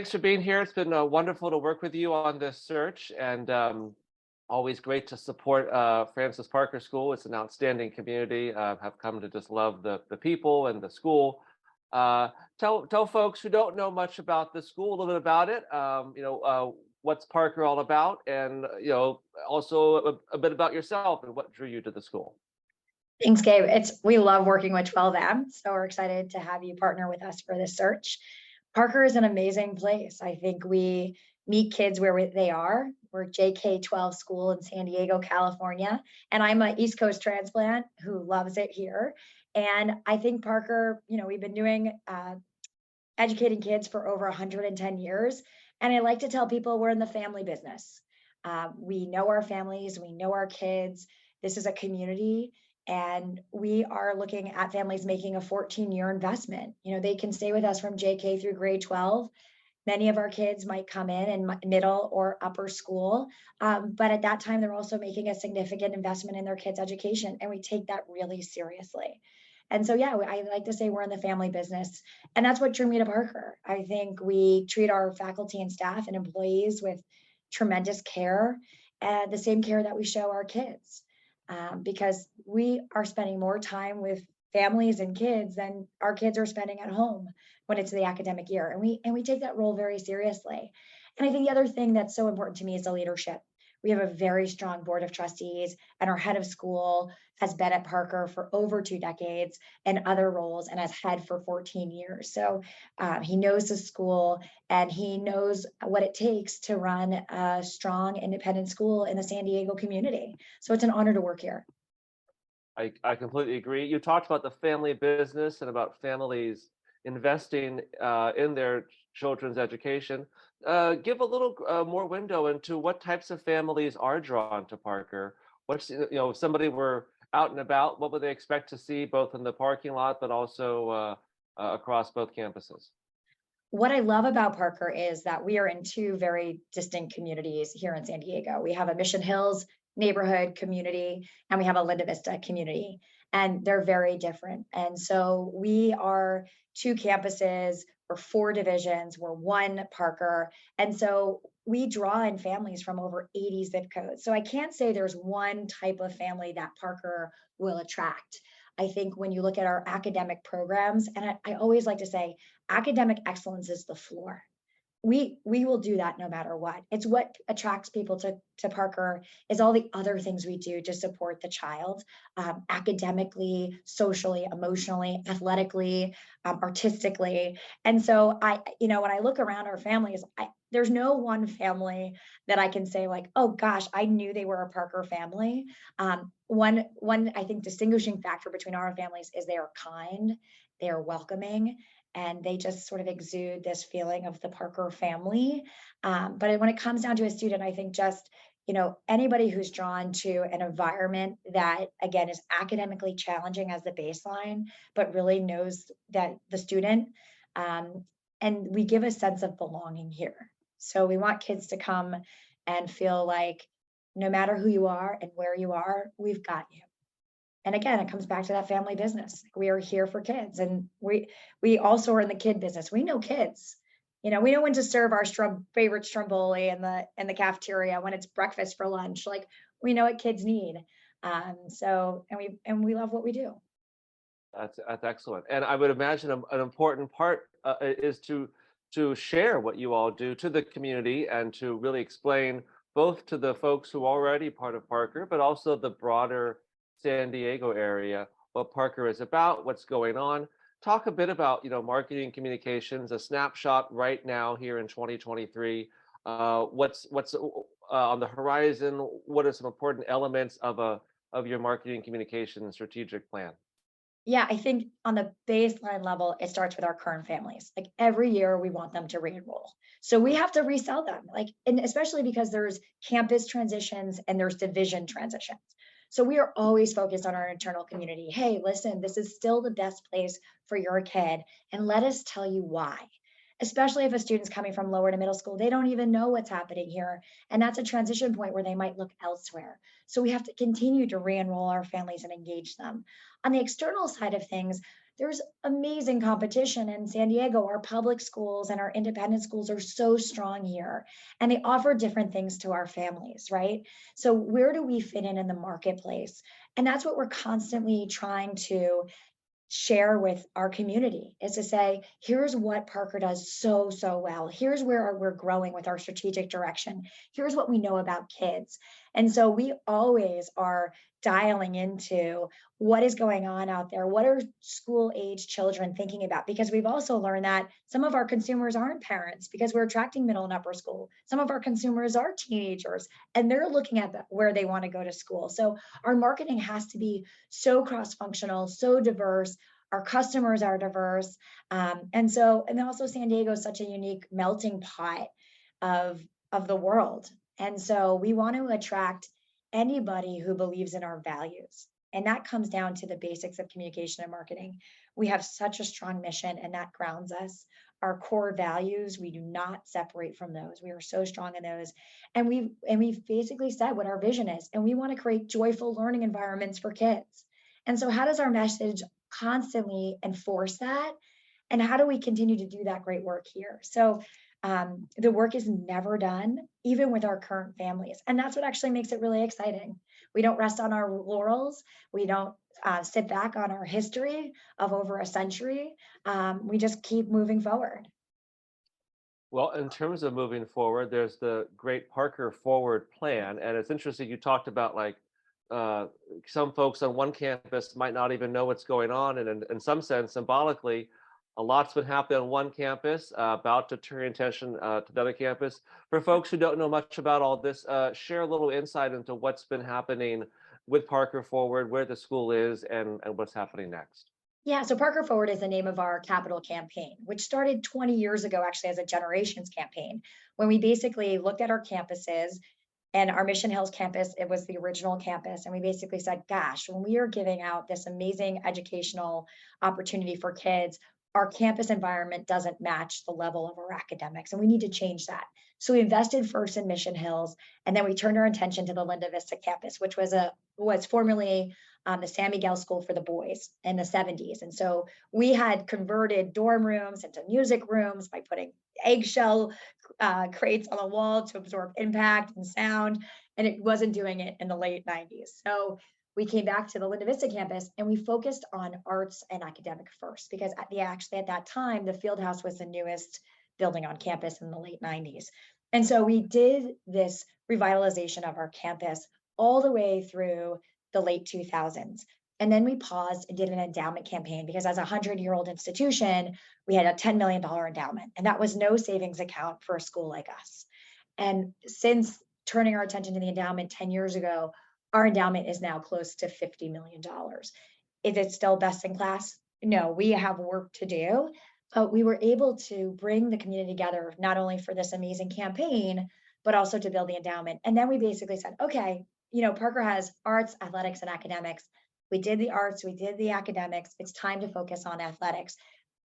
thanks for being here. It's been wonderful to work with you on this search, and always great to support Francis Parker School. It's an outstanding community. Have come to just love the people and the school. Uh, tell folks who don't know much about the school a little bit about it. What's Parker all about, and also a bit about yourself and what drew you to the school. Thanks, Gabe. We love working with 12M, so we're excited to have you partner with us for this search. Parker is an amazing place. I think we meet kids where they are. We're JK-12 school in San Diego, California, and I'm an East Coast transplant who loves it here. And I think Parker, we've been doing educating kids for over 110 years, and I like to tell people we're in the family business. We know our families, we know our kids. This is a community, and we are looking at families making a 14-year investment. They can stay with us from JK through grade 12. Many of our kids might come in middle or upper school, but at that time, they're also making a significant investment in their kids' education, and we take that really seriously. And so, yeah, I like to say we're in the family business, and that's what drew me to Parker. I think we treat our faculty and staff and employees with tremendous care, and the same care that we show our kids. Because we are spending more time with families and kids than our kids are spending at home when it's the academic year. And we take that role very seriously. And I think the other thing that's so important to me is the leadership. We have a very strong board of trustees, and our head of school has been at Parker for over 2 decades and other roles, and as head for 14 years. So he knows the school, and he knows what it takes to run a strong independent school in the San Diego community. So it's an honor to work here. I completely agree. You talked about the family business and about families investing in their children's education. Give a little more window into what types of families are drawn to Parker. If somebody were out and about, what would they expect to see both in the parking lot, but also across both campuses? What I love about Parker is that we are in 2 very distinct communities here in San Diego. We have a Mission Hills neighborhood community, and we have a Linda Vista community, and they're very different. And so we are 2 campuses, we're 4 divisions, we're 1 Parker. And so we draw in families from over 80 zip codes. So I can't say there's one type of family that Parker will attract. I think when you look at our academic programs, and I always like to say, academic excellence is the floor. We will do that no matter what. It's what attracts people to Parker is all the other things we do to support the child, academically, socially, emotionally, athletically, artistically. And so when I look around our families, there's no one family that I can say like, oh gosh, I knew they were a Parker family. One I think distinguishing factor between our families is they are kind, they are welcoming, and they just sort of exude this feeling of the Parker family. But when it comes down to a student, I think just, anybody who's drawn to an environment that, again, is academically challenging as the baseline, but really knows that the student, and we give a sense of belonging here. So we want kids to come and feel like no matter who you are and where you are, we've got you. And again, it comes back to that family business. We are here for kids, and we also are in the kid business. We know kids. We know when to serve our favorite stromboli in the cafeteria when it's breakfast for lunch. Like we know what kids need. And we love what we do. That's excellent. And I would imagine an important part is to share what you all do to the community and to really explain both to the folks who are already part of Parker, but also the broader San Diego area, what Parker is about, what's going on. Talk a bit about, marketing communications, a snapshot right now here in 2023. What's on the horizon? What are some important elements of your marketing communication strategic plan? Yeah, I think on the baseline level, it starts with our current families. Like every year, we want them to re-enroll. So we have to resell them, and especially because there's campus transitions and there's division transitions. So we are always focused on our internal community. Hey, listen, this is still the best place for your kid, and let us tell you why. Especially if a student's coming from lower to middle school, they don't even know what's happening here. And that's a transition point where they might look elsewhere. So we have to continue to re-enroll our families and engage them. On the external side of things, there's amazing competition in San Diego. Our public schools and our independent schools are so strong here, and they offer different things to our families, right? So where do we fit in the marketplace? And that's what we're constantly trying to share with our community, is to say, here's what Parker does so well. Here's where we're growing with our strategic direction. Here's what we know about kids. And so we always are dialing into what is going on out there. What are school age children thinking about? Because we've also learned that some of our consumers aren't parents, because we're attracting middle and upper school. Some of our consumers are teenagers, and they're looking at where they want to go to school. So our marketing has to be so cross-functional, so diverse. Our customers are diverse. And also San Diego is such a unique melting pot of the world. And so we want to attract anybody who believes in our values. And that comes down to the basics of communication and marketing. We have such a strong mission, and that grounds us. Our core values, we do not separate from those. We are so strong in those. And we've basically said what our vision is. And we want to create joyful learning environments for kids. And so how does our message constantly enforce that? And how do we continue to do that great work here? So the work is never done, even with our current families. And that's what actually makes it really exciting. We don't rest on our laurels. We don't sit back on our history of over a century. We just keep moving forward. Well, in terms of moving forward, there's the Great Parker Forward plan, and it's interesting you talked about like uh, some folks on one campus might not even know what's going on, and in some sense, symbolically, a lot's been happening on one campus, about to turn attention to the other campus. For folks who don't know much about all this, share a little insight into what's been happening with Parker Forward, where the school is, and what's happening next. Yeah, so Parker Forward is the name of our capital campaign, which started 20 years ago, actually, as a generations campaign, when we basically looked at our campuses. And our Mission Hills campus, it was the original campus. And we basically said, gosh, when we are giving out this amazing educational opportunity for kids, our campus environment doesn't match the level of our academics, and we need to change that. So we invested first in Mission Hills, and then we turned our attention to the Linda Vista campus, which was formerly the San Miguel School for the Boys in the 70s. And so we had converted dorm rooms into music rooms by putting eggshell crates on the wall to absorb impact and sound, and it wasn't doing it in the late 90s. So we came back to the Linda Vista campus, and we focused on arts and academic first, because actually at that time, the field house was the newest building on campus in the late 90s. And so we did this revitalization of our campus all the way through the late 2000s. And then we paused and did an endowment campaign, because as a 100-year-old institution, we had a $10 million endowment, and that was no savings account for a school like us. And since turning our attention to the endowment 10 years ago, our endowment is now close to $50 million. Is it still best in class? No, we have work to do, but we were able to bring the community together, not only for this amazing campaign, but also to build the endowment. And then we basically said, okay, Parker has arts, athletics, and academics. We did the arts, we did the academics. It's time to focus on athletics.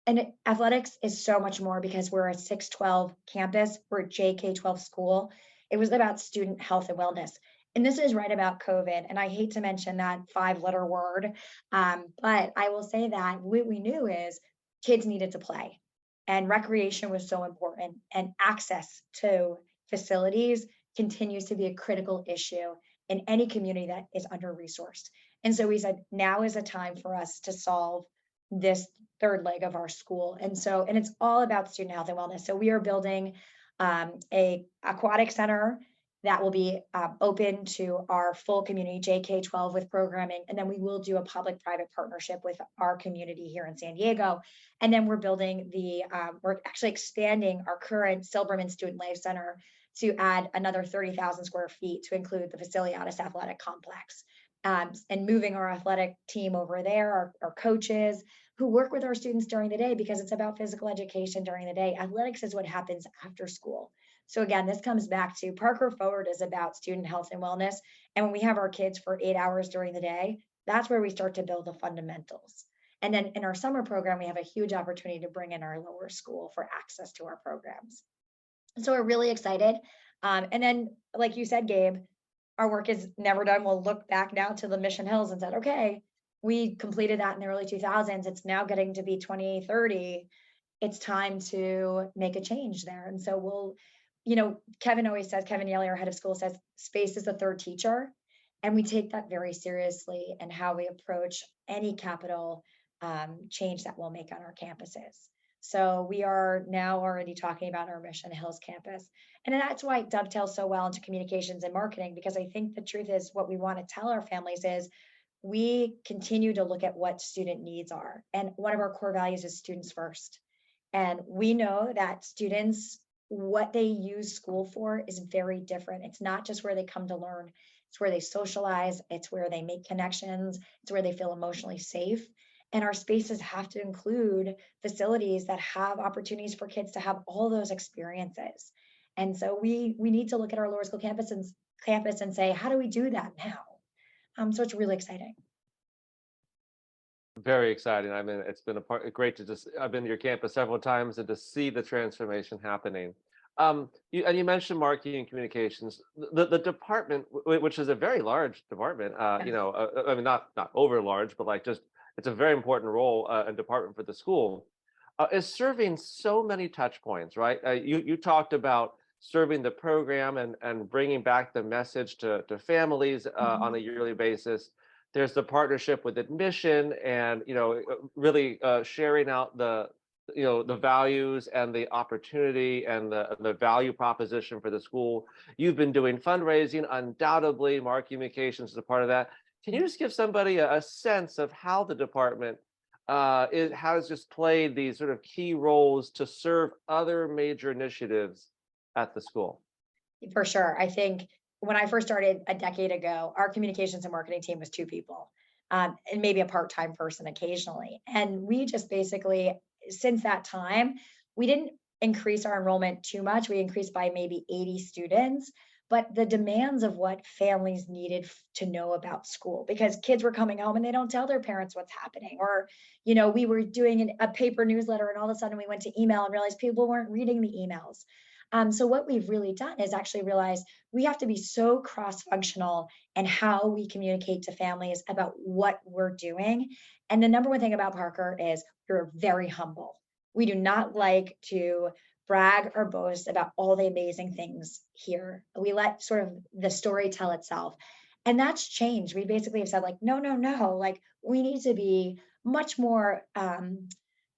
And athletics is so much more, because we're a 612 campus, we're a JK-12 school. It was about student health and wellness. And this is right about COVID. And I hate to mention that 5-letter word, but I will say that what we knew is kids needed to play, and recreation was so important, and access to facilities continues to be a critical issue in any community that is under resourced. And so we said, now is a time for us to solve this third leg of our school. And it's all about student health and wellness. So we are building a aquatic center that will be open to our full community, JK-12, with programming. And then we will do a public-private partnership with our community here in San Diego. And then we're actually expanding our current Silberman Student Life Center to add another 30,000 square feet to include the Faciliatis Athletic Complex. And moving our athletic team over there, our coaches who work with our students during the day, because it's about physical education during the day. Athletics is what happens after school. So again, this comes back to Parker Forward is about student health and wellness. And when we have our kids for 8 hours during the day, that's where we start to build the fundamentals. And then in our summer program, we have a huge opportunity to bring in our lower school for access to our programs. So we're really excited. And then, like you said, Gabe, our work is never done. We'll look back now to the Mission Hills and said, okay, we completed that in the early 2000s. It's now getting to be 2030. It's time to make a change there. And so Kevin always says, Kevin Yaley, our head of school, says space is the third teacher. And we take that very seriously in how we approach any capital change that we'll make on our campuses. So we are now already talking about our Mission Hills campus. And that's why it dovetails so well into communications and marketing, because I think the truth is what we want to tell our families is we continue to look at what student needs are. And one of our core values is students first. And we know that students, what they use school for is very different. It's not just where they come to learn, it's where they socialize, it's where they make connections, it's where they feel emotionally safe. And our spaces have to include facilities that have opportunities for kids to have all those experiences. And so we need to look at our lower school campus and say, how do we do that now? So it's really exciting. Very exciting. I mean, it's been great to I've been to your campus several times and to see the transformation happening. You mentioned marketing and communications. The department, which is a very large department, I mean, not over large, but like just it's a very important role and department for the school, is serving so many touch points, right? You talked about serving the program and bringing back the message to families on a yearly basis. There's the partnership with admission and, really sharing out the values and the opportunity and the value proposition for the school. You've been doing fundraising, undoubtedly, Mark Communications is a part of that. Can you just give somebody a sense of how the department has just played these sort of key roles to serve other major initiatives at the school? For sure. I think when I first started a decade ago, our communications and marketing team was 2 people, and maybe a part-time person occasionally. And we just basically, since that time, we didn't increase our enrollment too much. We increased by maybe 80 students, but the demands of what families needed to know about school, because kids were coming home and they don't tell their parents what's happening. Or, we were doing a paper newsletter and all of a sudden we went to email and realized people weren't reading the emails. So what we've really done is actually realize we have to be so cross-functional in how we communicate to families about what we're doing. And the number one thing about Parker is we're very humble. We do not like to brag or boast about all the amazing things here. We let sort of the story tell itself. And that's changed. We basically have said like, no, like we need to be much more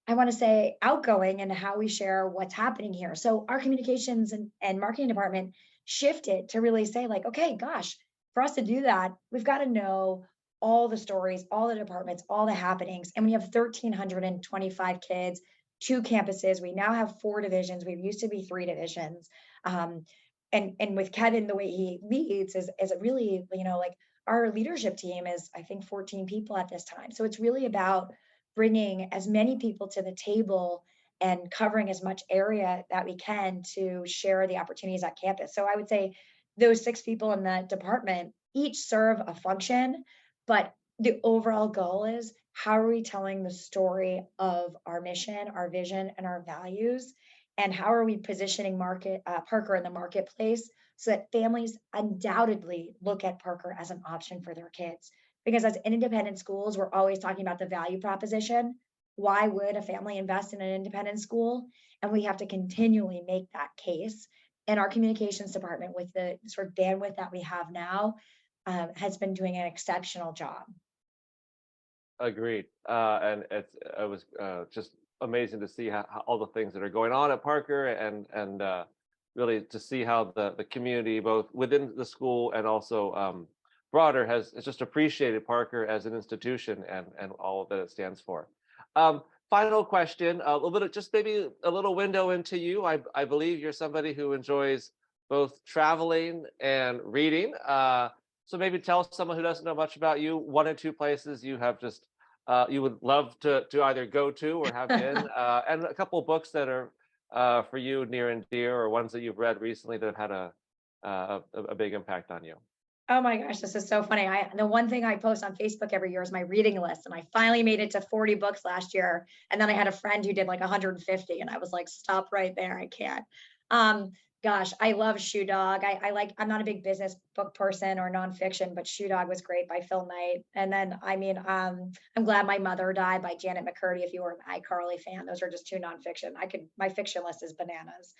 I want to say outgoing in how we share what's happening here. So our communications and marketing department shifted to really say like, okay, gosh, for us to do that, we've got to know all the stories, all the departments, all the happenings. And we have 1,325 kids, 2 campuses. We now have 4 divisions. We used to be 3 divisions. And with Kevin, the way he leads is really, like our leadership team is, I think, 14 people at this time. So it's really about bringing as many people to the table and covering as much area that we can to share the opportunities at campus. So I would say those 6 people in the department each serve a function, but the overall goal is how are we telling the story of our mission, our vision, and our values, and how are we positioning Parker in the marketplace so that families undoubtedly look at Parker as an option for their kids. Because as independent schools, we're always talking about the value proposition. Why would a family invest in an independent school? And we have to continually make that case. And our communications department, with the sort of bandwidth that we have now, has been doing an exceptional job. Agreed. And it was just amazing to see how all the things that are going on at Parker and really to see how the community, both within the school and also broader, has just appreciated Parker as an institution and all that it stands for. Final question, a little bit, just maybe a little window into you. I believe you're somebody who enjoys both traveling and reading. So maybe tell someone who doesn't know much about you, 1 or 2 places you have just you would love to either go to or have been, and a couple of books that are for you near and dear, or ones that you've read recently that have had a big impact on you. Oh my gosh, this is so funny. The one thing I post on Facebook every year is my reading list, and I finally made it to 40 books last year. And then I had a friend who did like 150, and I was like, stop right there, I can't. Gosh, I love Shoe Dog. I'm not a big business book person or nonfiction, but Shoe Dog was great by Phil Knight. And then, I mean, I'm Glad My Mother Died by Janet McCurdy. If you were an iCarly fan, those are just two nonfiction. My fiction list is bananas.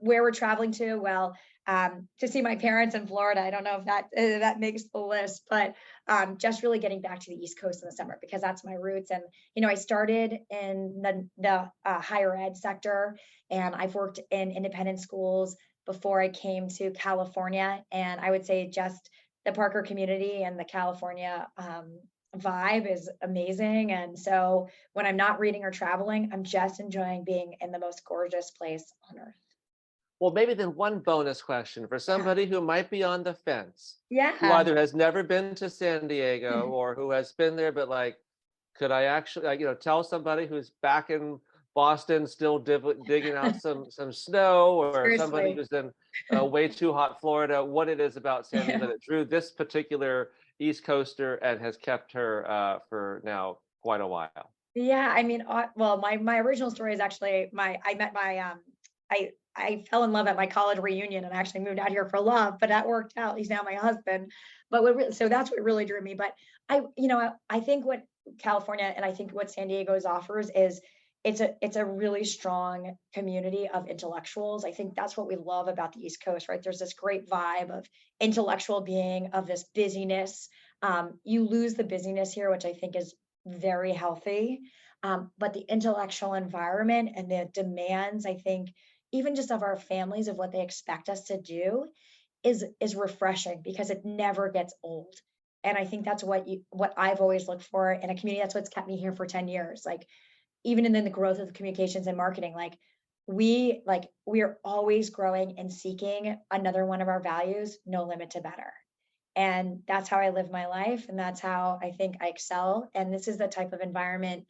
Where we're traveling to, well, to see my parents in Florida. I don't know if that makes the list, but just really getting back to the East Coast in the summer because that's my roots. And I started in the higher ed sector, and I've worked in independent schools before I came to California. And I would say just the Parker community and the California vibe is amazing. And so when I'm not reading or traveling, I'm just enjoying being in the most gorgeous place on earth. Well, maybe then one bonus question for somebody who might be on the fence, who Yeah. either has never been to San Diego or who has been there, but like, could I actually, like, tell somebody who's back in Boston still digging out some snow, or somebody Seriously. who's in way too hot Florida, what it is about San Diego that drew this particular East Coaster and has kept her for now quite a while? Yeah, I mean, well, my original story is actually I met my I fell in love at my college reunion and actually moved out here for love, but that worked out. He's now my husband. But so that's what really drew me. But I think what California and I think what San Diego's offers is it's a really strong community of intellectuals. I think that's what we love about the East Coast, right? There's this great vibe of intellectual being, of this busyness. You lose the busyness here, which I think is very healthy. But the intellectual environment and the demands, I think, even just of our families of what they expect us to do is refreshing because it never gets old. And I think that's what I've always looked for in a community. That's what's kept me here for 10 years. Like even in the growth of the communications and marketing, we are always growing and seeking another one of our values, no limit to better. And that's how I live my life. And that's how I think I excel. And this is the type of environment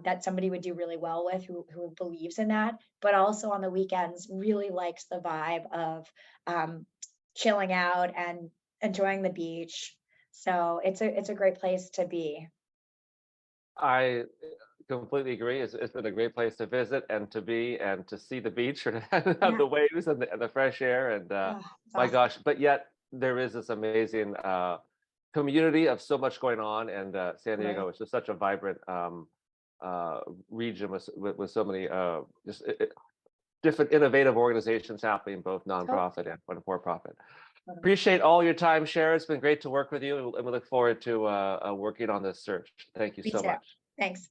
that somebody would do really well with who believes in that, but also on the weekends really likes the vibe of um, chilling out and enjoying the beach. So it's a great place to be. I completely agree. It's been a great place to visit and to be and to see the beach and have Yeah. the waves and the fresh air. And Oh, it's my awesome. gosh, but yet there is this amazing community of so much going on. And San Totally. Diego is just such a vibrant uh, region with so many different innovative organizations happening, both nonprofit and for profit. Totally. Appreciate all your time, Sharon. It's been great to work with you, and we look forward to working on this search. Thank you Me so too. much. Thanks.